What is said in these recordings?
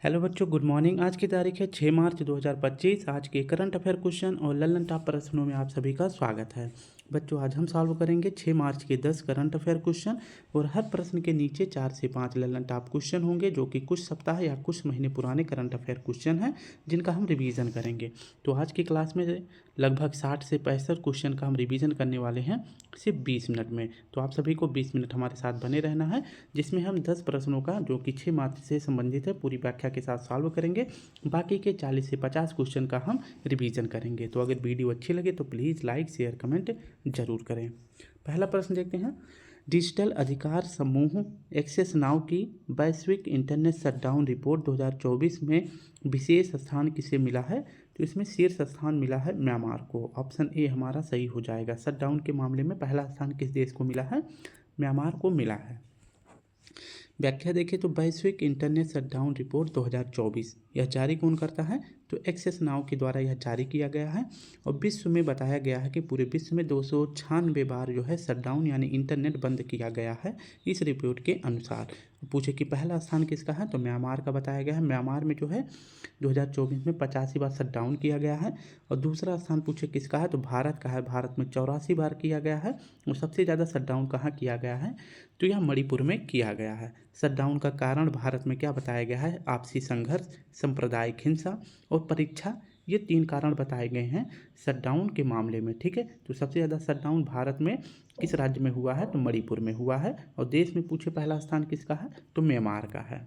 Hello बच्चों, good morning. आज की तारीख है 6 मार्च 2025। आज के करंट अफेयर क्वेश्चन और ललन टॉप प्रश्नों में आप सभी का स्वागत है। बच्चों, आज हम सॉल्व करेंगे 6 मार्च के 10 करंट अफेयर क्वेश्चन और हर प्रश्न के नीचे 4 से 5 ललन टॉप क्वेश्चन होंगे जो कि कुछ सप्ताह या कुछ महीने पुराने करंट अफेयर क्वेश्चन हैं जिनका हम रिवीजन करेंगे। तो आज की क्लास में लगभग 60 से 65 क्वेश्चन का हम रिवीजन करने वाले हैं सिर्फ 20 मिनट में। तो आप सभी को 20 मिनट हमारे साथ बने रहना है, जिसमें हम 10 प्रश्नों का जो कि 6 मार्च से संबंधित है पूरी व्याख्या के साथ सॉल्व करेंगे। बाकी के 40 से 50 क्वेश्चन का हम रिवीजन करेंगे। तो अगर वीडियो अच्छी लगे तो प्लीज़ लाइक शेयर कमेंट जरूर करें। पहला प्रश्न देखते हैं। डिजिटल अधिकार समूह एक्सेस नाउ की वैश्विक इंटरनेट शटडाउन रिपोर्ट 2024 में विशेष स्थान किसे मिला है? तो इसमें शीर्ष स्थान मिला है म्यांमार को। ऑप्शन ए हमारा सही हो जाएगा। शटडाउन के मामले में पहला स्थान किस देश को मिला है? म्यांमार को मिला है। व्याख्या देखें तो वैश्विक इंटरनेट शटडाउन रिपोर्ट 2024 यह जारी कौन करता है? तो एक्सेस नाउ के द्वारा यह जारी किया गया है और विश्व में बताया गया है कि पूरे विश्व में 296 बार जो है शटडाउन यानी इंटरनेट बंद किया गया है इस रिपोर्ट के अनुसार। पूछे कि पहला स्थान किसका है? तो म्यांमार का बताया गया है। म्यांमार में जो है 2024 में 85 बार शटडाउन किया गया है। और दूसरा स्थान पूछे किसका है? तो भारत का है। भारत में 84 बार किया गया है। और सबसे ज़्यादा शटडाउन कहाँ किया गया है? तो यह मणिपुर में किया गया है। शटडाउन का कारण भारत में क्या बताया गया है? आपसी संघर्ष, सांप्रदायिक हिंसा और परीक्षा, ये 3 कारण बताए गए हैं शटडाउन के मामले में। ठीक है, तो सबसे ज़्यादा शटडाउन भारत में किस राज्य में हुआ है? तो मणिपुर में हुआ है। और देश में पूछे पहला स्थान किसका है? तो म्यांमार का है।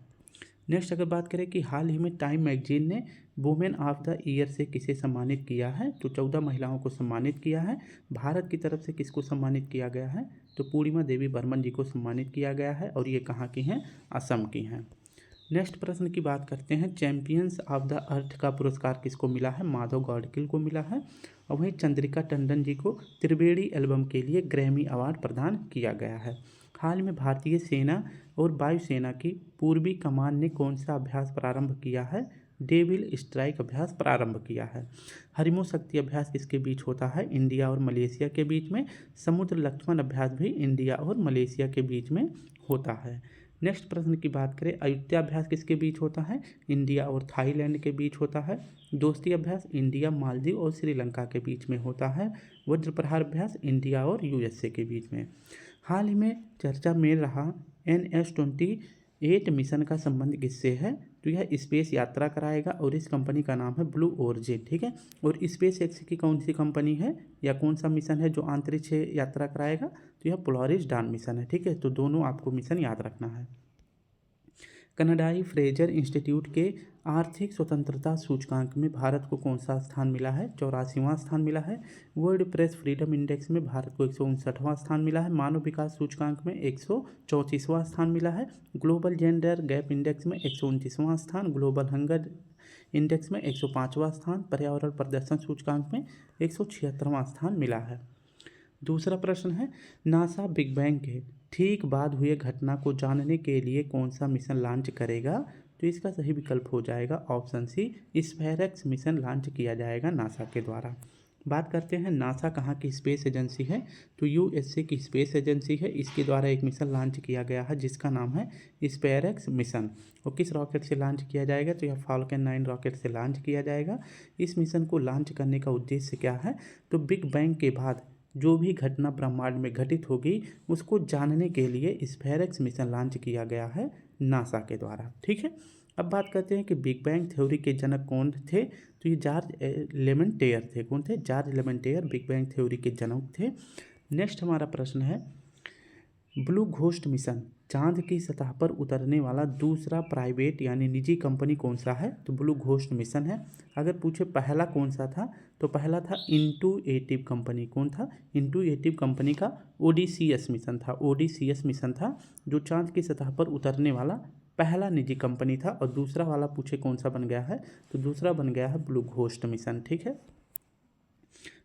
नेक्स्ट अगर बात करें कि हाल ही में टाइम मैगजीन ने वुमेन ऑफ द ईयर से किसे सम्मानित किया है? तो 14 महिलाओं को सम्मानित किया है। भारत की तरफ से किसको सम्मानित किया गया है? तो पूर्णिमा देवी बर्मन जी को सम्मानित किया गया है और ये कहाँ की हैं? असम की हैं। नेक्स्ट प्रश्न की बात करते हैं। चैंपियंस ऑफ द अर्थ का पुरस्कार किसको मिला है? माधव गाडगिल को मिला है। और वहीं चंद्रिका टंडन जी को त्रिवेणी एल्बम के लिए ग्रैमी अवार्ड प्रदान किया गया है। हाल में भारतीय सेना और वायुसेना की पूर्वी कमान ने कौन सा अभ्यास प्रारंभ किया है? डेविल स्ट्राइक अभ्यास प्रारंभ किया है। हरिमो शक्ति अभ्यास किसके बीच होता है? इंडिया और मलेशिया के बीच में। समुद्र लक्ष्मण अभ्यास भी इंडिया और मलेशिया के बीच में होता है। नेक्स्ट प्रश्न की बात करें। अयुत्या अभ्यास किसके बीच होता है? इंडिया और थाईलैंड के बीच होता है। दोस्ती अभ्यास इंडिया, मालदीव और श्रीलंका के बीच में होता है। वज्र प्रहार अभ्यास इंडिया और यूएसए के बीच में। हाल ही में चर्चा में रहा NS-28 मिशन का संबंध किससे है? तो यह स्पेस यात्रा कराएगा और इस कंपनी का नाम है ब्लू ओरिजिन। ठीक है, और स्पेस एक्स की कौन सी कंपनी है या कौन सा मिशन है जो अंतरिक्ष यात्रा कराएगा? तो यह पोलारिस डान मिशन है। ठीक है, तो दोनों आपको मिशन याद रखना है। कनाडाई फ्रेजर इंस्टीट्यूट के आर्थिक स्वतंत्रता सूचकांक में भारत को कौन सा स्थान मिला है? 84वां स्थान मिला है। वर्ल्ड प्रेस फ्रीडम इंडेक्स में भारत को 159वां स्थान मिला है। मानव विकास सूचकांक में 134वां स्थान मिला है। ग्लोबल जेंडर गैप इंडेक्स में 129वां स्थान। ग्लोबल हंगर इंडेक्स में 105वां स्थान। पर्यावरण प्रदर्शन सूचकांक में 176वां स्थान मिला है। दूसरा प्रश्न है। नासा बिग बैंग के ठीक बाद हुए घटना को जानने के लिए कौन सा मिशन लॉन्च करेगा? तो इसका सही विकल्प हो जाएगा ऑप्शन सी, स्फेरेक्स मिशन लॉन्च किया जाएगा नासा के द्वारा। बात करते हैं नासा कहाँ की स्पेस एजेंसी है? तो यूएसए की स्पेस एजेंसी है। इसके द्वारा एक मिशन लॉन्च किया गया है जिसका नाम है स्पेरेक्स मिशन। और किस रॉकेट से लॉन्च किया जाएगा? तो यह फाल्कन 9 रॉकेट से लॉन्च किया जाएगा। इस मिशन को लॉन्च करने का उद्देश्य क्या है? तो बिग बैंग के बाद जो भी घटना ब्रह्मांड में घटित होगी उसको जानने के लिए स्फेरेक्स मिशन लॉन्च किया गया है नासा के द्वारा। ठीक है, अब बात करते हैं कि बिग बैंग थ्योरी के जनक कौन थे? तो ये जॉर्ज लेमेंटेयर थे। कौन थे? जॉर्ज लेमेंटेयर बिग बैंग थ्योरी के जनक थे। नेक्स्ट हमारा प्रश्न है। ब्लू घोस्ट मिशन चांद की सतह पर उतरने वाला दूसरा प्राइवेट यानी निजी कंपनी कौन सा है? तो ब्लू घोस्ट मिशन है। अगर पूछे पहला कौन सा था? तो पहला था इंटूएटिव कंपनी। कौन था? इंटूएटिव कंपनी का ओडीसीएस मिशन था। ओडीसीएस मिशन था जो चांद की सतह पर उतरने वाला पहला निजी कंपनी था। और दूसरा वाला पूछे कौन सा बन गया है? तो दूसरा बन गया है ब्लू घोस्ट मिशन। ठीक है,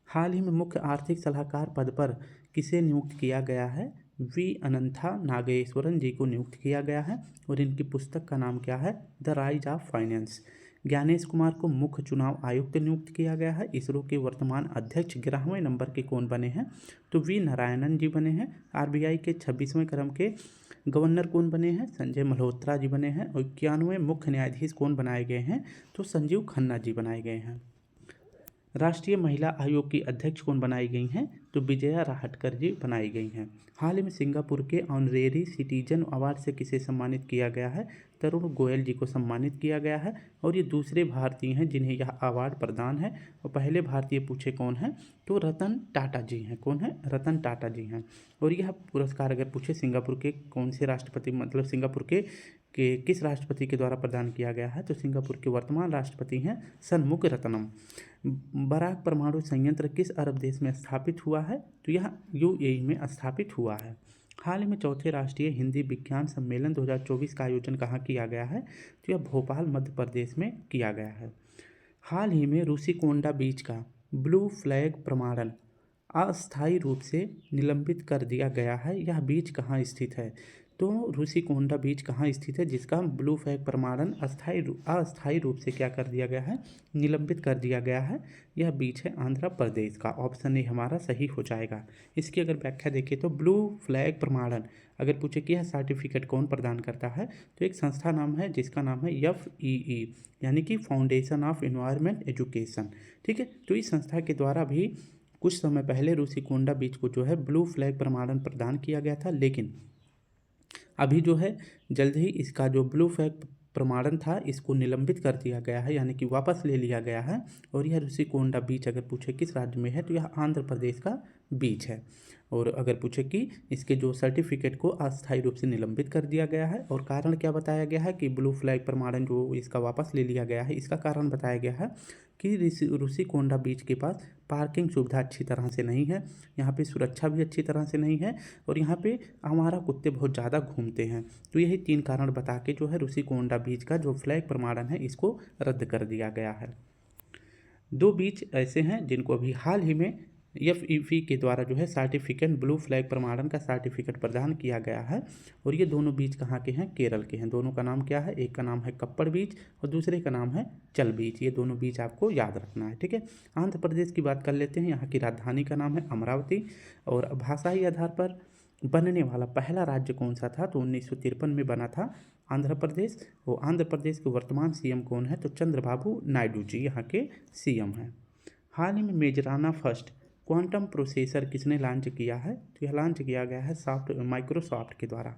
हाल ही में मुख्य आर्थिक सलाहकार पद पर किसे नियुक्त किया गया है? वी अनंथा नागेश्वरन जी को नियुक्त किया गया है। और इनकी पुस्तक का नाम क्या है? The Rise of Finance. Gyanesh Kumar को मुख्य चुनाव आयुक्त नियुक्त किया गया है। इसरो के वर्तमान अध्यक्ष 11वें नंबर के कौन बने हैं? तो वी नारायणन जी बने हैं। आरबीआई के 26वें क्रम के गवर्नर कौन बने हैं? संजय मल्होत्रा जी बने हैं। और 91 मुख्य न्यायाधीश कौन बनाए गए हैं? तो संजीव खन्ना जी बनाए गए हैं। राष्ट्रीय महिला आयोग की अध्यक्ष कौन बनाई गई हैं? तो विजया राहटकर जी बनाई गई हैं। हाल ही में सिंगापुर के ऑनरेरी सिटीजन अवार्ड से किसे सम्मानित किया गया है? तरुण गोयल जी को सम्मानित किया गया है। और ये दूसरे भारतीय हैं जिन्हें यह अवार्ड प्रदान है। और पहले भारतीय पूछे कौन हैं? तो रतन टाटा जी हैं। कौन है? रतन टाटा जी हैं। और यह पुरस्कार अगर पूछे सिंगापुर के कौन से राष्ट्रपति, मतलब सिंगापुर के किस राष्ट्रपति के द्वारा प्रदान किया गया है? तो सिंगापुर के वर्तमान राष्ट्रपति हैं सनमुख रत्नम। बराक परमाणु संयंत्र किस अरब देश में स्थापित हुआ है? तो यह यूएई में स्थापित हुआ है। हाल ही में चौथे राष्ट्रीय हिंदी विज्ञान सम्मेलन 2024 का आयोजन कहाँ किया गया है? तो यह भोपाल मध्य प्रदेश में किया गया है। हाल ही में रूसीकोंडा बीच का ब्लू फ्लैग प्रमाणन अस्थायी रूप से निलंबित कर दिया गया है। यह बीच कहाँ स्थित है? तो रूसीकोंडा बीच कहाँ स्थित है जिसका ब्लू फ्लैग प्रमाणन अस्थायी रूप से क्या कर दिया गया है? निलंबित कर दिया गया है। यह बीच है आंध्र प्रदेश का। ऑप्शन ए हमारा सही हो जाएगा। इसकी अगर व्याख्या देखें तो ब्लू फ्लैग प्रमाणन अगर पूछे कि यह सर्टिफिकेट कौन प्रदान करता है, तो एक संस्था नाम है जिसका नाम है FEE, यानी कि फाउंडेशन ऑफ एनवायरमेंट एजुकेशन। ठीक है, तो इस संस्था के द्वारा भी कुछ समय पहले रूसीकोंडा बीच को जो है ब्लू फ्लैग प्रमाणन प्रदान किया गया था, लेकिन अभी जो है जल्द ही इसका जो ब्लू फ्लैग प्रमाणन था इसको निलंबित कर दिया गया है, यानी कि वापस ले लिया गया है। और यह रूसीकोंडा बीच अगर पूछे किस राज्य में है, तो यह आंध्र प्रदेश का बीच है। और अगर पूछे कि इसके जो सर्टिफिकेट को अस्थायी रूप से निलंबित कर दिया गया है और कारण क्या बताया गया है कि ब्लू फ्लैग प्रमाणन जो इसका वापस ले लिया गया है, इसका कारण बताया गया है कि रूसीकोंडा बीच के पास पार्किंग सुविधा अच्छी तरह से नहीं है, यहाँ पे सुरक्षा भी अच्छी तरह से नहीं है, और यहाँ पे आवारा कुत्ते बहुत ज़्यादा घूमते हैं। तो यही 3 कारण बता के जो है रूसीकोंडा बीच का जो फ्लैग प्रमाणन है इसको रद्द कर दिया गया है। 2 बीच ऐसे हैं जिनको अभी हाल ही में FEE के द्वारा जो है सर्टिफिकेट ब्लू फ्लैग प्रमाणन का सर्टिफिकेट प्रदान किया गया है। और ये दोनों बीच कहाँ के हैं? केरल के हैं। दोनों का नाम क्या है? एक का नाम है कप्पड़ बीच और दूसरे का नाम है चल बीच। ये दोनों बीच आपको याद रखना है। ठीक है, आंध्र प्रदेश की बात कर लेते हैं। यहाँ की राजधानी का नाम है अमरावती। और भाषाई आधार पर बनने वाला पहला राज्य कौन सा था? तो 1953 में बना था आंध्र प्रदेश। वो आंध्र प्रदेश के वर्तमान CM कौन है? तो चंद्रबाबू नायडू जी यहाँ के CM हैं। हाल ही में मेजराना फर्स्ट क्वांटम प्रोसेसर किसने लॉन्च किया है? तो यह लॉन्च किया गया है माइक्रोसॉफ्ट के द्वारा।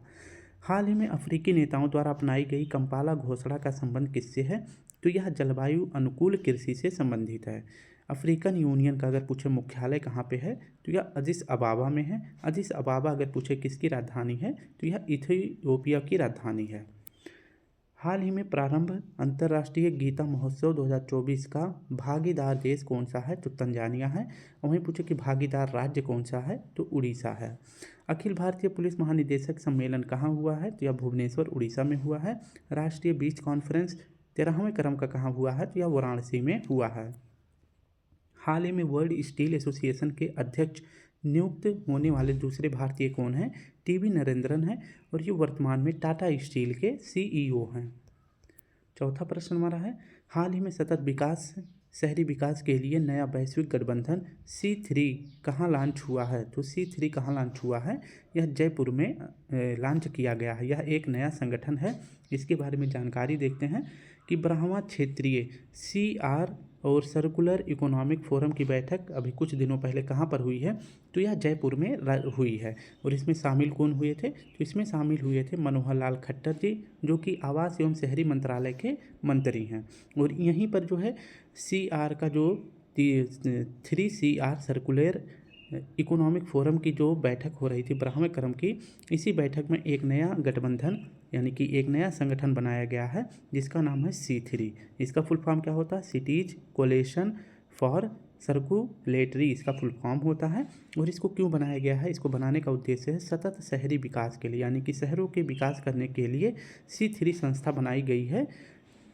हाल ही में अफ्रीकी नेताओं द्वारा अपनाई गई कंपाला घोषणा का संबंध किससे है? तो यह जलवायु अनुकूल कृषि से संबंधित है। अफ्रीकन यूनियन का अगर पूछे मुख्यालय कहाँ पे है, तो यह अदिस अबाबा में है। अदिस अबाबा अगर पूछे किसकी राजधानी है, तो यह इथियोपिया की राजधानी है। हाल ही में प्रारंभ अंतर्राष्ट्रीय गीता महोत्सव 2024 का भागीदार देश कौन सा है? तो तंजानिया है। वहीं पूछे कि भागीदार राज्य कौन सा है? तो उड़ीसा है। अखिल भारतीय पुलिस महानिदेशक सम्मेलन कहाँ हुआ है? तो यह भुवनेश्वर उड़ीसा में हुआ है। राष्ट्रीय बीच कॉन्फ्रेंस 13वें क्रम का कहाँ हुआ है? तो यह वाराणसी में हुआ है। हाल ही में वर्ल्ड स्टील एसोसिएशन के अध्यक्ष नियुक्त होने वाले दूसरे भारतीय कौन हैं? TB नरेंद्रन हैं। और ये वर्तमान में टाटा स्टील के CEO हैं। चौथा प्रश्न हमारा है, हाल ही में सतत विकास शहरी विकास के लिए नया वैश्विक गठबंधन C3 कहाँ लॉन्च हुआ है? तो C3 कहाँ लॉन्च हुआ है? यह जयपुर में लॉन्च किया गया है। यह एक नया संगठन है। इसके बारे में जानकारी देखते हैं कि ब्रह्मा क्षेत्रीय CR और सर्कुलर इकोनॉमिक फोरम की बैठक अभी कुछ दिनों पहले कहाँ पर हुई है? तो यह जयपुर में हुई है। और इसमें शामिल कौन हुए थे? तो इसमें शामिल हुए थे मनोहर लाल खट्टर जी, जो कि आवास एवं शहरी मंत्रालय के मंत्री हैं। और यहीं पर जो है CR का जो 3CR सर्कुलर इकोनॉमिक फोरम की जो बैठक हो रही थी ब्रह्म क्रम की, इसी बैठक में एक नया गठबंधन यानी कि एक नया संगठन बनाया गया है जिसका नाम है C3। इसका फुल फॉर्म क्या होता है? सिटीज कोलेशन फॉर सर्कुलेटरी इसका फुल फॉर्म होता है। और इसको क्यों बनाया गया है? इसको बनाने का उद्देश्य है सतत शहरी विकास के लिए, यानी कि शहरों के विकास करने के लिए C3 संस्था बनाई गई है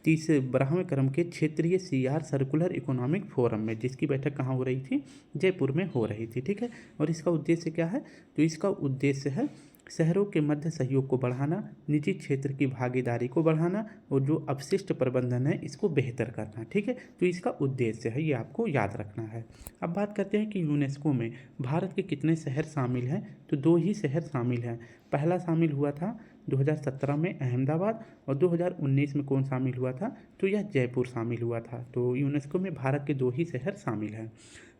30वें क्रम के क्षेत्रीय CR सर्कुलर इकोनॉमिक फोरम में, जिसकी बैठक कहाँ हो रही थी? जयपुर में हो रही थी। ठीक है, और इसका उद्देश्य क्या है? तो इसका उद्देश्य है शहरों के मध्य सहयोग को बढ़ाना, निजी क्षेत्र की भागीदारी को बढ़ाना और जो अपशिष्ट प्रबंधन है इसको बेहतर करना। ठीक है, तो इसका उद्देश्य है, ये आपको याद रखना है। अब बात करते हैं कि यूनेस्को में भारत के कितने शहर शामिल हैं। तो 2 ही शहर शामिल हैं। पहला शामिल हुआ था 2017 में अहमदाबाद, और 2019 में कौन शामिल हुआ था, तो यह जयपुर शामिल हुआ था। तो यूनेस्को में भारत के 2 ही शहर शामिल हैं।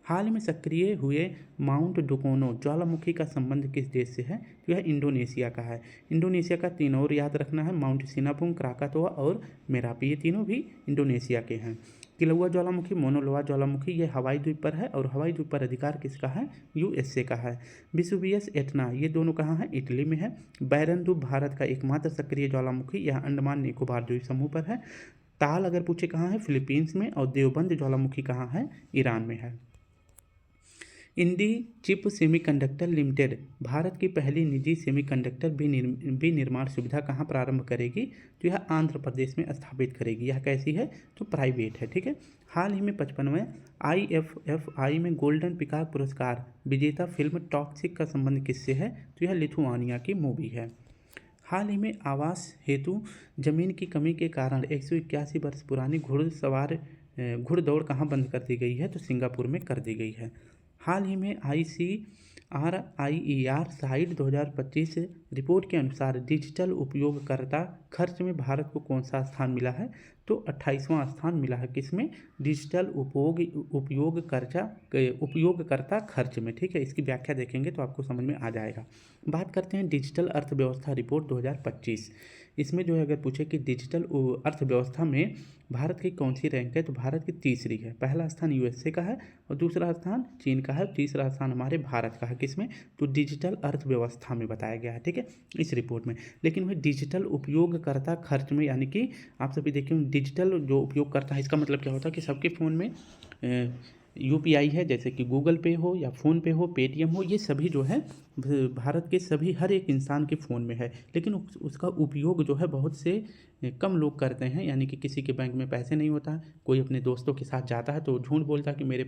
हाल में सक्रिय हुए माउंट डुकोनो ज्वालामुखी का संबंध किस देश से है, तो यह इंडोनेशिया का है। इंडोनेशिया का 3 और याद रखना है, माउंट सिनापुंग, क्राकातोआ और मेरापी, ये तीनों भी इंडोनेशिया के हैं। किलौआ ज्वालामुखी, मोनोलोआ ज्वालामुखी, ये हवाई द्वीप पर है, और हवाई द्वीप पर अधिकार किसका है, यूएसए का है। विसुवियस, एटना, ये दोनों कहाँ हैं, इटली में है। बैरन द्वीप भारत का एकमात्र सक्रिय ज्वालामुखी, यह अंडमान निकोबार द्वीप समूह पर है। ताल अगर पूछे कहाँ है, फिलीपींस में। और देवबंद ज्वालामुखी कहाँ है, ईरान में है। इंडी चिप सेमीकंडक्टर लिमिटेड भारत की पहली निजी सेमीकंडक्टर विनिर्माण सुविधा कहाँ प्रारंभ करेगी, तो यह आंध्र प्रदेश में स्थापित करेगी। यह कैसी है, तो प्राइवेट है। ठीक है, हाल ही में 55वें IFFI में गोल्डन पिकॉक पुरस्कार विजेता फिल्म टॉक्सिक का संबंध किससे है, तो यह लिथुआनिया की मूवी है। हाल ही में आवास हेतु जमीन की कमी के कारण 181 वर्ष पुरानी घुड़दौड़ कहाँ बंद कर दी गई है, तो सिंगापुर में कर दी गई है। हाल ही में ICRIER साइट 2025 रिपोर्ट के अनुसार डिजिटल उपयोगकर्ता खर्च में भारत को कौन सा स्थान मिला है, तो 28वां स्थान मिला है। किसमें, डिजिटल उपयोगकर्ता खर्च में। ठीक है, इसकी व्याख्या देखेंगे तो आपको समझ में आ जाएगा। बात करते हैं डिजिटल अर्थव्यवस्था रिपोर्ट 2025। इसमें जो है अगर पूछे कि डिजिटल अर्थव्यवस्था में भारत की कौन सी रैंक है, तो भारत की तीसरी है। पहला स्थान यूएसए का है, और दूसरा स्थान चीन का है, तीसरा स्थान हमारे भारत का है। किसमें, तो डिजिटल अर्थव्यवस्था में बताया गया है। ठीक है, इस रिपोर्ट में। लेकिन वह डिजिटल उपयोगकर्ता खर्च में, यानी कि आप सभी देखिए डिजिटल जो उपयोग करता है, इसका मतलब क्या होता है कि सबके फ़ोन में UPI है, जैसे कि गूगल पे हो या फ़ोन पे हो, पेटीएम हो, ये सभी जो है भारत के सभी हर एक इंसान के फ़ोन में है। लेकिन उसका उपयोग जो है बहुत से कम लोग करते हैं, यानी कि किसी के बैंक में पैसे नहीं होता, कोई अपने दोस्तों के साथ जाता है तो झूठ बोलता है कि मेरे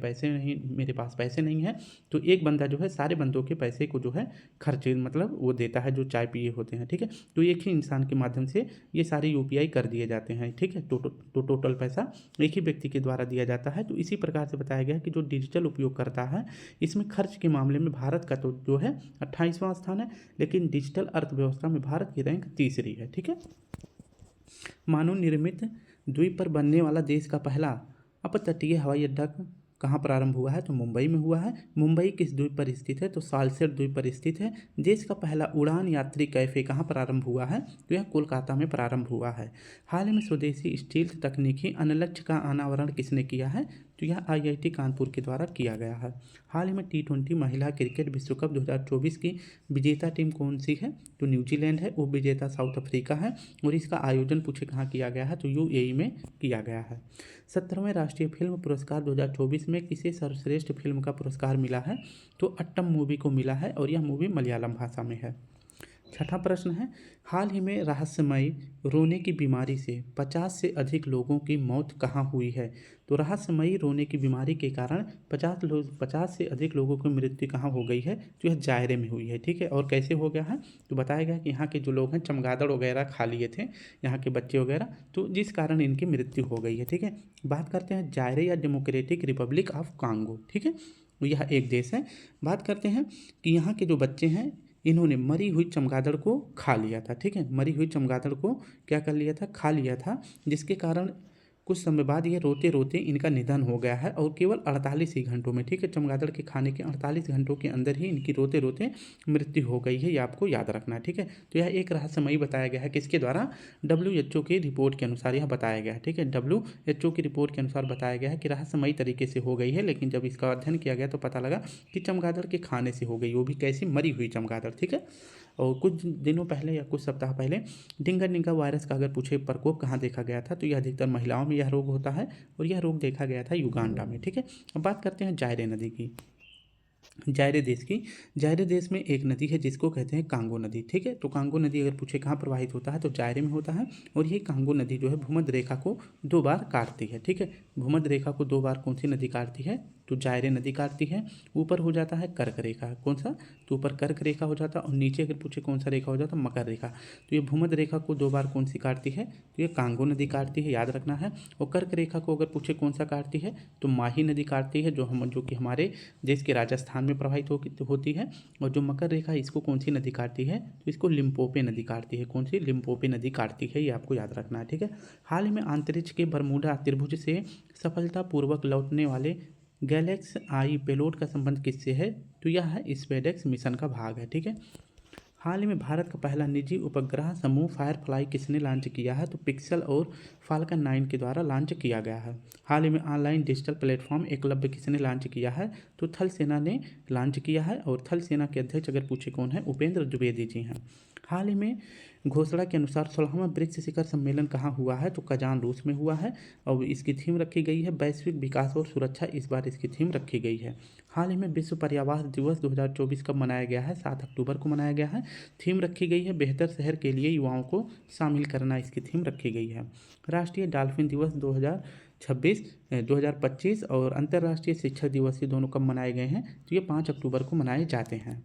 पास पैसे नहीं है, तो एक बंदा जो है सारे बंदों के पैसे को जो है खर्च, मतलब वो देता है, जो चाय पिए होते हैं। ठीक है, तो एक ही इंसान के माध्यम से ये सारे UPI कर दिए जाते हैं। ठीक है, तो टोटल पैसा एक ही व्यक्ति के द्वारा दिया जाता है। तो इसी प्रकार से बताया गया कि जो डिजिटल उपयोग करता है, इसमें खर्च के मामले में भारत का तो जो है 28वां स्थान है, लेकिन डिजिटल अर्थव्यवस्था में भारत की रैंक तीसरी है। ठीक है, मानव निर्मित द्वीप पर बनने वाला देश का पहला अपतटीय हवाई अड्डा कहाँ प्रारंभ हुआ है, तो मुंबई में हुआ है। मुंबई किस द्वीप पर स्थित है, तो सालसेट द्वीप पर स्थित है। देश का पहला उड़ान यात्री कैफे कहाँ प्रारंभ हुआ है, तो यह कोलकाता में प्रारंभ हुआ है। हाल ही में स्वदेशी स्टील्थ तकनीकी अनलक्ष्य का अनावरण किसने किया है, तो यह IIT कानपुर के द्वारा किया गया है। हाल ही में T20 महिला क्रिकेट विश्व कप 2024 की विजेता टीम कौन सी है, तो न्यूजीलैंड है। उप विजेता साउथ अफ्रीका है, और इसका आयोजन पूछे कहाँ किया गया है, तो UAE में किया गया है। 17वें राष्ट्रीय फिल्म पुरस्कार 2024 में किसे सर्वश्रेष्ठ फिल्म का पुरस्कार मिला है, तो अट्टम मूवी को मिला है, और यह मूवी मलयालम भाषा में है। छठा प्रश्न है, हाल ही में रहस्यमयी रोने की बीमारी से 50 से अधिक लोगों की मौत कहाँ हुई है, तो रहस्यमयी रोने की बीमारी के कारण 50 से अधिक लोगों की मृत्यु कहाँ हो गई है, तो यह जायरे में हुई है। ठीक है, और कैसे हो गया है, तो बताया गया कि यहाँ के जो लोग हैं चमगादड़ वगैरह खा लिए थे, यहाँ के बच्चे वगैरह, तो जिस कारण इनकी मृत्यु हो गई है। ठीक है, बात करते हैं जायरे या डेमोक्रेटिक रिपब्लिक ऑफ कांगो। ठीक है, यह एक देश है। बात करते हैं कि यहाँ के जो बच्चे हैं, इन्होंने मरी हुई चमगादड़ को खा लिया था। ठीक है, मरी हुई चमगादड़ को क्या कर लिया था, खा लिया था, जिसके कारण कुछ समय बाद ये रोते रोते इनका निधन हो गया है, और केवल 48 ही घंटों में। ठीक है, चमगादड़ के खाने के 48 घंटों के अंदर ही इनकी रोते रोते मृत्यु हो गई है, ये आपको याद रखना है। ठीक है, तो यह एक रहस्यमयी बताया गया है, किसके द्वारा, WHO की रिपोर्ट के अनुसार यह बताया गया है। ठीक है, WHO की रिपोर्ट के अनुसार बताया गया है कि रहस्यमयी तरीके से हो गई है, लेकिन जब इसका अध्ययन किया गया तो पता लगा कि चमगादड़ के खाने से हो गई, वो भी कैसी, मरी हुई चमगादड़। ठीक है, और कुछ दिनों पहले या कुछ सप्ताह पहले डेंगू वायरस का अगर पूछे प्रकोप कहाँ देखा गया था, तो यह अधिकतर महिलाओं में यह रोग होता है, और यह रोग देखा गया था युगांडा में। ठीक है, अब बात करते हैं जायरे नदी की, जायरे देश की। जायरे देश में एक नदी है जिसको कहते हैं कांगो नदी। ठीक है, तो कांगो नदी अगर पूछे कहाँ प्रवाहित होता है, तो जायरे में होता है, और ये कांगो नदी जो है भूमध्य रेखा को 2 बार काटती है। ठीक है, भूमध्य रेखा को 2 बार कौन सी नदी काटती है, तो जायरे नदी काटती है। ऊपर हो जाता है कर्क रेखा, कौन सा, तो ऊपर कर्क रेखा हो जाता है, और नीचे अगर पूछे कौन सा रेखा हो जाता है, मकर रेखा। तो ये भूमध्य रेखा को 2 बार कौन सी काटती है, तो ये कांगो नदी काटती है, याद रखना है। और कर्क रेखा को अगर पूछे कौन सा काटती है, तो माही नदी काटती है, जो कि हमारे देश के राजस्थान में प्रवाहित होती है। और जो मकर रेखा इसको कौन सी नदी काटती है, तो इसको लिम्पोपो नदी काटती है, कौन सी, लिम्पोपो नदी काटती है, ये आपको याद रखना है, ठीक है। हाल ही में अंतरिक्ष के बरमूडा त्रिभुज से सफलतापूर्वक लौटने वाले गैलेक्स आई पेलोड का संबंध किससे है, तो यह है स्पेसएक्स मिशन का भाग है, ठीक है। हाल ही में भारत का पहला निजी उपग्रह समूह फायरफ्लाई किसने लॉन्च किया है, तो पिक्सल और फाल्कन 9 के द्वारा लॉन्च किया गया है। हाल ही में ऑनलाइन डिजिटल प्लेटफॉर्म एकलव्य किसने लॉन्च किया है, तो थल सेना ने लॉन्च किया है। और थल सेना के अध्यक्ष अगर पूछे कौन है, उपेंद्र द्विवेदी जी हैं। हाल ही में घोषणा के अनुसार 16वां ब्रिक्स शिखर सम्मेलन कहाँ हुआ है, तो कजान रूस में हुआ है। और इसकी थीम रखी गई है वैश्विक विकास और सुरक्षा, इस बार इसकी थीम रखी गई है। हाल ही में विश्व पर्यावरण दिवस 2024 कब मनाया गया है, 7 अक्टूबर को मनाया गया है। थीम रखी गई है बेहतर शहर के लिए युवाओं को शामिल करना, इसकी थीम रखी गई है। राष्ट्रीय डॉल्फिन दिवस 2025 और अंतर्राष्ट्रीय शिक्षक दिवस, ये दोनों कब मनाए गए हैं, तो ये 5 अक्टूबर को मनाए जाते हैं।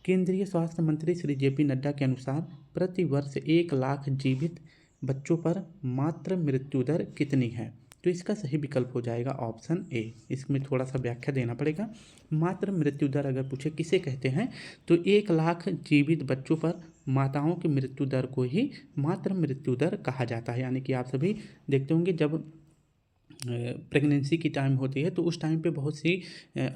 केंद्रीय स्वास्थ्य मंत्री श्री जेपी नड्डा के अनुसार प्रति वर्ष 1 लाख जीवित बच्चों पर मातृ मृत्यु दर कितनी है, तो इसका सही विकल्प हो जाएगा ऑप्शन ए। इसमें थोड़ा सा व्याख्या देना पड़ेगा। मातृ मृत्यु दर अगर पूछे किसे कहते हैं, तो 1 लाख जीवित बच्चों पर माताओं की मृत्यु दर को ही मातृ मृत्यु दर कहा जाता है। यानी कि आप सभी देखते होंगे जब प्रेगनेंसी की टाइम होती है तो उस टाइम पे बहुत सी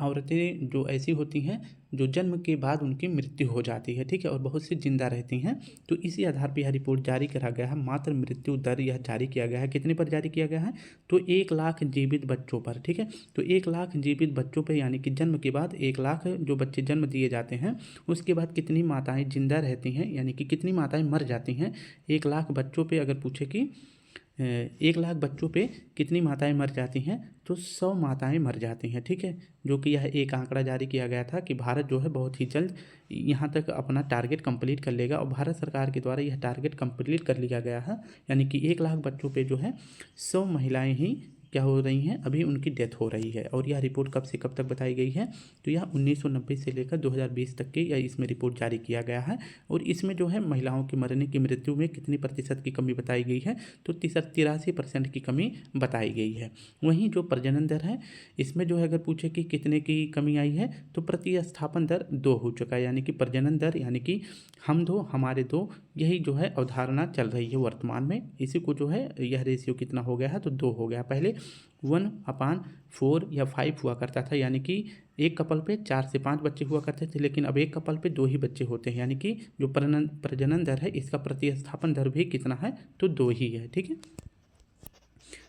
औरतें जो ऐसी होती हैं जो जन्म के बाद उनकी मृत्यु हो जाती है, ठीक है, और बहुत सी जिंदा रहती हैं। तो इसी आधार पर यह रिपोर्ट जारी करा गया है। मातृ मृत्यु दर यह जारी किया गया है, कितने पर जारी किया गया है, तो 1 लाख जीवित बच्चों पर, ठीक है। तो 1 लाख जीवित बच्चों पर, यानी कि जन्म के बाद 1 लाख जो बच्चे जन्म दिए जाते हैं उसके बाद कितनी माताएँ जिंदा रहती हैं, यानी कि कितनी माताएँ मर जाती हैं 1 लाख बच्चों पर। अगर पूछे कि 1 लाख बच्चों पे कितनी माताएं मर जाती हैं, तो 100 माताएं मर जाती हैं, ठीक है। जो कि यह एक आंकड़ा जारी किया गया था कि भारत जो है बहुत ही जल्द यहाँ तक अपना टारगेट कंप्लीट कर लेगा, और भारत सरकार के द्वारा यह टारगेट कंप्लीट कर लिया गया है। यानी कि 1 लाख बच्चों पे जो है 100 महिलाएं ही क्या हो रही हैं, अभी उनकी डेथ हो रही है। और यह रिपोर्ट कब से कब तक बताई गई है, तो यह 1990 से लेकर 2020 तक की यह इसमें रिपोर्ट जारी किया गया है। और इसमें जो है महिलाओं की मरने की मृत्यु में कितनी प्रतिशत की कमी बताई गई है, तो 83% की कमी बताई गई है। वहीं जो प्रजनन दर है इसमें जो है अगर पूछे कि कितने की कमी आई है, तो प्रतिस्थापन दर 2 हो चुका है। यानी कि प्रजनन दर, यानी कि हम 2 हमारे 2, यही जो है अवधारणा चल रही है वर्तमान में। इसी को जो है यह रेशियो कितना हो गया है, तो 2 हो गया। पहले 1/4 या 5 हुआ करता था, यानी कि एक कपल पे 4 से 5 बच्चे हुआ करते थे, लेकिन अब एक कपल पे 2 ही बच्चे होते हैं। यानी कि जो प्रजनन दर है इसका प्रतिस्थापन दर भी कितना है, तो 2 ही है, ठीक है।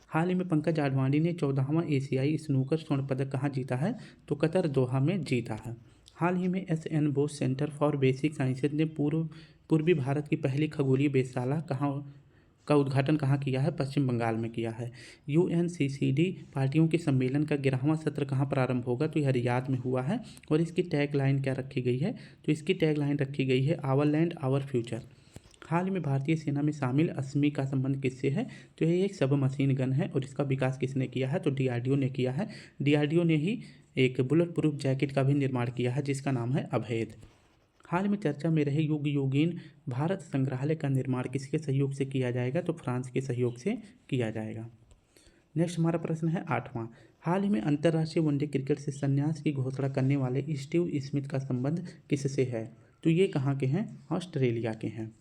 हाल ही में पंकज आडवाणी ने 14वां एशियाई स्नूकर स्वर्ण पदक कहाँ जीता है, तो कतर दोहा में जीता है। हाल ही में SN. Bose centre for basic sciences ने पूर्वी भारत की पहली खगोलीय वेधशाला का उद्घाटन कहाँ किया है, पश्चिम बंगाल में किया है। UNCCD पार्टियों के सम्मेलन का 11वां सत्र कहाँ प्रारंभ होगा, तो यह रियाद में हुआ है। और इसकी टैग लाइन क्या रखी गई है, तो इसकी टैग लाइन रखी गई है आवर लैंड आवर फ्यूचर। हाल में भारतीय सेना में शामिल अस्मी का संबंध किससे है, तो यह एक सब मशीन गन है। और इसका विकास किसने किया है, तो DRDO ने किया है। DRDO ने ही एक बुलेट प्रूफ जैकेट का भी निर्माण किया है जिसका नाम है अभेद। हाल में चर्चा में रहे युग योगीन भारत संग्रहालय का निर्माण किसके सहयोग से किया जाएगा, तो फ्रांस के सहयोग से किया जाएगा। नेक्स्ट हमारा प्रश्न है 8वां। हाल ही में अंतर्राष्ट्रीय वनडे क्रिकेट से संन्यास की घोषणा करने वाले स्टीव स्मिथ का संबंध किससे है, तो ये कहाँ के हैं, ऑस्ट्रेलिया के हैं।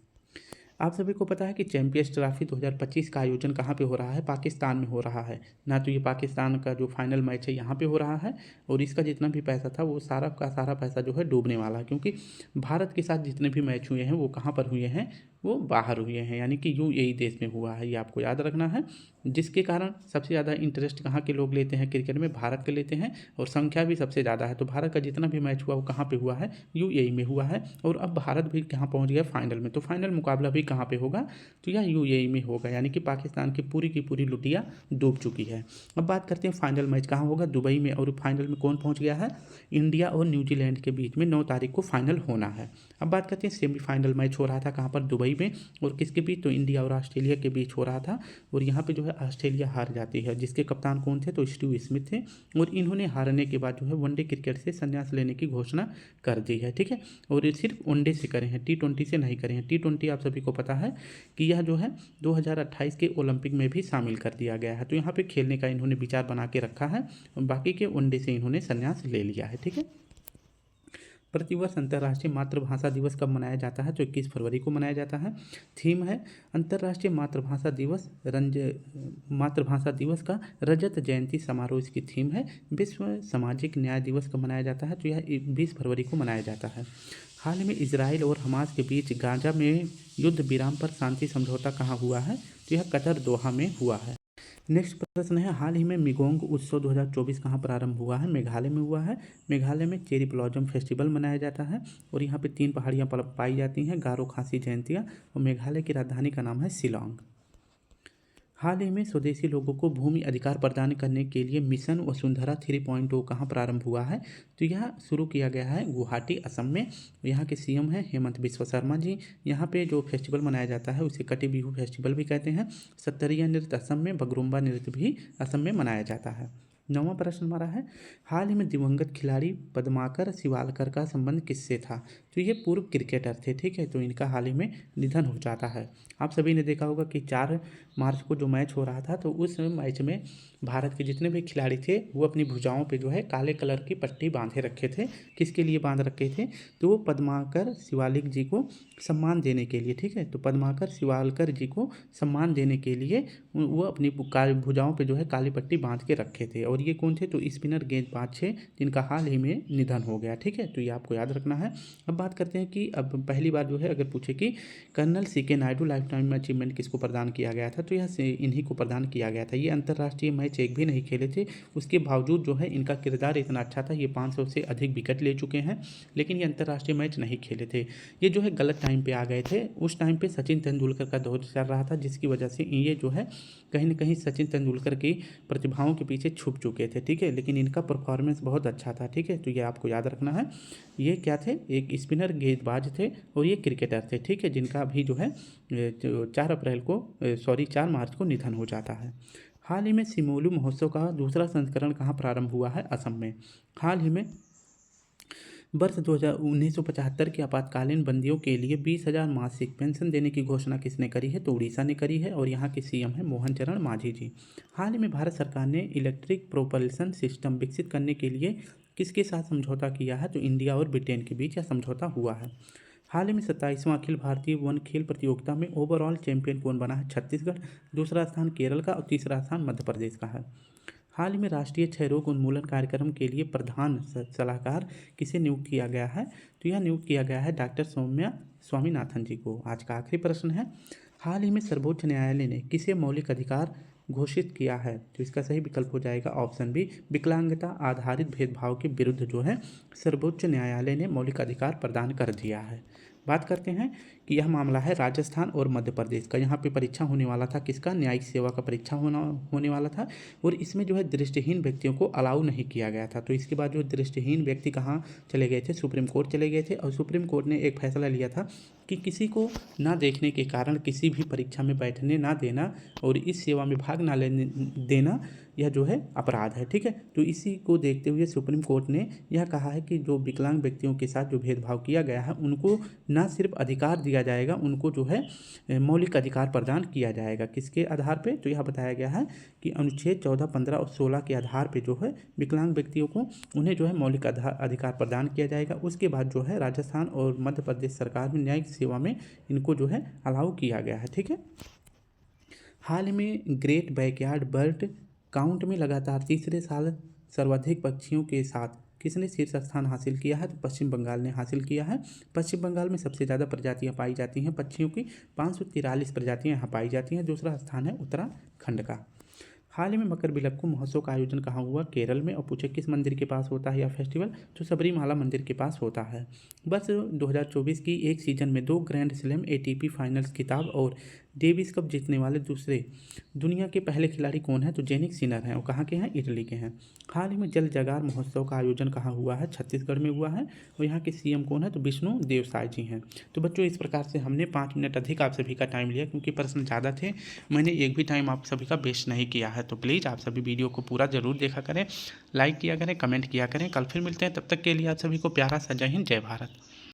आप सभी को पता है कि चैंपियंस ट्रॉफी 2025 का आयोजन कहाँ पे हो रहा है, पाकिस्तान में हो रहा है ना। तो ये पाकिस्तान का जो फाइनल मैच है यहाँ पे हो रहा है, और इसका जितना भी पैसा था वो सारा का सारा पैसा जो है डूबने वाला है, क्योंकि भारत के साथ जितने भी मैच हुए हैं वो कहाँ पर हुए हैं, वो बाहर हुए हैं, यानी कि UAE देश में हुआ है। ये आपको याद रखना है। जिसके कारण सबसे ज़्यादा इंटरेस्ट कहाँ के लोग लेते हैं क्रिकेट में, भारत के लेते हैं, और संख्या भी सबसे ज़्यादा है। तो भारत का जितना भी मैच हुआ वो कहाँ पे हुआ है, UAE में हुआ है। और अब भारत भी कहाँ पहुँच गया, फाइनल में। तो फाइनल मुकाबला भी कहाँ पे होगा, तो यह UAE में होगा। यानी कि पाकिस्तान की पूरी लुटिया डूब चुकी है। अब बात करते हैं फाइनल मैच कहाँ होगा, दुबई में। और फाइनल में कौन पहुँच गया है, इंडिया और न्यूजीलैंड के बीच में 9 तारीख को फाइनल होना है। अब बात करते हैं सेमीफाइनल मैच हो रहा था कहाँ पर, दुबई मई में, और किसके बीच, तो इंडिया और ऑस्ट्रेलिया के बीच हो रहा था। और यहाँ पे जो है ऑस्ट्रेलिया हार जाती है, जिसके कप्तान कौन थे, तो स्टीव स्मिथ थे। और इन्होंने हारने के बाद जो है वनडे क्रिकेट से संन्यास लेने की घोषणा कर दी है, ठीक है। और ये सिर्फ वनडे से करे हैं, T20 से नहीं करे हैं। T20 आप सभी को पता है कि यह जो है 2028 के ओलंपिक में भी शामिल कर दिया गया है। तो यहाँ पे खेलने का इन्होंने विचार बना के रखा है, बाकी के वनडे से इन्होंने संन्यास ले लिया है, ठीक है। प्रतिवर्ष अंतर्राष्ट्रीय मातृभाषा दिवस कब मनाया जाता है, तो 21 फरवरी को मनाया जाता है। थीम है अंतर्राष्ट्रीय मातृभाषा दिवस, मातृभाषा दिवस का रजत जयंती समारोह इसकी थीम है। विश्व सामाजिक न्याय दिवस कब मनाया जाता है, तो यह 20 फरवरी को मनाया जाता है। हाल ही में इजराइल और हमास के बीच गाजा में युद्ध विराम पर शांति समझौता कहाँ हुआ है, तो यह कतर दोहा में हुआ है। नेक्स्ट प्रश्न है, हाल ही में मिगोंग उत्सव 2024 कहाँ प्रारंभ हुआ है, मेघालय में हुआ है। मेघालय में चेरी ब्लॉसम फेस्टिवल मनाया जाता है, और यहाँ पे 3 पहाड़ियाँ पाई जाती हैं, गारो, खासी, जयंतिया, और मेघालय की राजधानी का नाम है शिलोंग। हाल ही में स्वदेशी लोगों को भूमि अधिकार प्रदान करने के लिए मिशन वसुंधरा 3.0 कहाँ प्रारंभ हुआ है, तो यह शुरू किया गया है गुवाहाटी, असम में। यहाँ के सीएम हैं हेमंत बिस्वा शर्मा जी। यहाँ पे जो फेस्टिवल मनाया जाता है उसे कटी बिहू फेस्टिवल भी कहते हैं। सत्तरिया नृत्य असम में, बगरुम्बा नृत्य भी असम में मनाया जाता है। 9वां प्रश्न हमारा है, हाल ही में दिवंगत खिलाड़ी पद्माकर शिवालकर का संबंध किससे था, तो ये पूर्व क्रिकेटर थे, ठीक है। तो इनका हाल ही में निधन हो जाता है। आप सभी ने देखा होगा कि 4 मार्च को जो मैच हो रहा था, तो उस मैच में भारत के जितने भी खिलाड़ी थे वो अपनी भुजाओं पे जो है काले कलर की पट्टी बांधे रखे थे। किसके लिए बांध रखे थे, तो वो पद्माकर शिवालिक जी को सम्मान देने के लिए, ठीक है। तो पद्माकर शिवालकर जी को सम्मान देने के लिए वो अपनी भुजाओं पे जो है काली पट्टी बांध के रखे थे। और ये कौन थे, तो स्पिनर गेंदबाज थे जिनका हाल ही में निधन हो गया, ठीक है। तो ये आपको याद रखना है। अब बात करते हैं कि अब पहली बार जो है अगर पूछे कि colonel CK Naidu lifetime achievement किसको प्रदान किया गया था, तो यह इन्हीं को प्रदान किया गया था। ये अंतर्राष्ट्रीय मैच एक भी नहीं खेले थे, उसके बावजूद जो है इनका किरदार इतना अच्छा था। ये 500 से अधिक विकेट ले चुके हैं, लेकिन ये अंतर्राष्ट्रीय मैच नहीं खेले थे। ये जो है गलत टाइम पे आ गए थे। उस टाइम पे सचिन तेंदुलकर का दौर चल रहा था, जिसकी वजह से ये जो है कहीं ना कहीं सचिन तेंदुलकर की प्रतिभाओं के पीछे छुप चुके थे, ठीक है। लेकिन इनका परफॉर्मेंस बहुत अच्छा था, ठीक है। तो ये आपको याद रखना है। ये क्या थे, एक स्पिनर गेंदबाज थे और ये क्रिकेटर थे, ठीक है, जिनका अभी जो है 4 मार्च को निधन हो जाता है। हाल ही में सिमोलू महोत्सव का दूसरा संस्करण कहाँ प्रारंभ हुआ है, असम में। हाल ही में वर्ष 1975 के आपातकालीन बंदियों के लिए 20,000 मासिक पेंशन देने की घोषणा किसने करी है, तो उड़ीसा ने करी है, और यहाँ के सीएम हैं मोहन चरण मांझी जी। हाल ही में भारत सरकार ने इलेक्ट्रिक प्रोपल्सन सिस्टम विकसित करने के लिए किसके साथ समझौता किया है, तो इंडिया और ब्रिटेन के बीच यह समझौता हुआ है। हाल ही में 27वां अखिल भारतीय वन खेल प्रतियोगिता में ओवरऑल चैंपियन कौन बना है, छत्तीसगढ़। दूसरा स्थान केरल का और तीसरा स्थान मध्य प्रदेश का है। हाल ही में राष्ट्रीय क्षय रोग उन्मूलन कार्यक्रम के लिए प्रधान सलाहकार किसे नियुक्त किया गया है, तो यह नियुक्त किया गया है डॉक्टर सौम्या स्वामीनाथन जी को। आज का आखिरी प्रश्न है, हाल ही में सर्वोच्च न्यायालय ने किसे मौलिक अधिकार घोषित किया है, तो इसका सही विकल्प हो जाएगा ऑप्शन बी, विकलांगता आधारित भेदभाव के विरुद्ध जो है सर्वोच्च न्यायालय ने मौलिक अधिकार प्रदान कर दिया है। बात करते हैं कि यह मामला है राजस्थान और मध्य प्रदेश का। यहाँ पे परीक्षा होने वाला था किसका, न्यायिक सेवा का परीक्षा होने वाला था, और इसमें जो है दृष्टिहीन व्यक्तियों को अलाउ नहीं किया गया था। तो इसके बाद जो दृष्टिहीन व्यक्ति कहाँ चले गए थे, सुप्रीम कोर्ट चले गए थे, और सुप्रीम कोर्ट ने एक फैसला लिया था कि किसी को ना देखने के कारण किसी भी परीक्षा में बैठने ना देना और इस सेवा में भाग ना लेने देना, यह जो है अपराध है, ठीक है। तो इसी को देखते हुए सुप्रीम कोर्ट ने यह कहा है कि जो विकलांग व्यक्तियों के साथ जो भेदभाव किया गया है उनको ना सिर्फ अधिकार दिया जाएगा, उनको जो है मौलिक अधिकार प्रदान किया जाएगा। किसके आधार पे, तो यह बताया गया है कि अनुच्छेद 14, 15 और 16 के आधार पे जो है विकलांग व्यक्तियों को उन्हें जो है मौलिक अधिकार प्रदान किया जाएगा। उसके बाद जो है राजस्थान और मध्य प्रदेश सरकार में न्यायिक सेवा में इनको जो है अलाउ किया गया है, ठीक है। हाल में ग्रेट बैकयार्ड बर्ड काउंट में लगातार तीसरे साल सर्वाधिक पक्षियों के साथ किसने शीर्ष स्थान हासिल किया है, तो पश्चिम बंगाल ने हासिल किया है। पश्चिम बंगाल में सबसे ज़्यादा प्रजातियां पाई जाती हैं पक्षियों की, 543 प्रजातियां यहाँ पाई जाती हैं। दूसरा स्थान है उत्तराखंड का। हाल ही में मकरविलक्कू महोत्सव का आयोजन कहाँ हुआ? केरल में। और पूछे किस मंदिर के पास होता है यह फेस्टिवल? तो सबरीमाला मंदिर के पास होता है। बस 2024 की एक सीजन में 2 ग्रैंड स्लैम एटीपी फाइनल्स खिताब और डेविस कप जीतने वाले दूसरे दुनिया के पहले खिलाड़ी कौन है? तो जेनिक सिनर हैं और कहाँ के हैं? इटली के हैं। हाल ही में जल जगार महोत्सव का आयोजन कहाँ हुआ है? छत्तीसगढ़ में हुआ है। और यहाँ के सीएम कौन है? तो विष्णु देव साय जी हैं। तो बच्चों इस प्रकार से हमने 5 मिनट अधिक आप सभी का टाइम लिया क्योंकि प्रश्न ज़्यादा थे। मैंने एक भी टाइम आप सभी का वेस्ट नहीं किया है। तो प्लीज़ आप सभी वीडियो को पूरा ज़रूर देखा करें, लाइक किया करें, कमेंट किया करें। कल फिर मिलते हैं, तब तक के लिए आप सभी को प्यारा सा जय हिंद, जय भारत।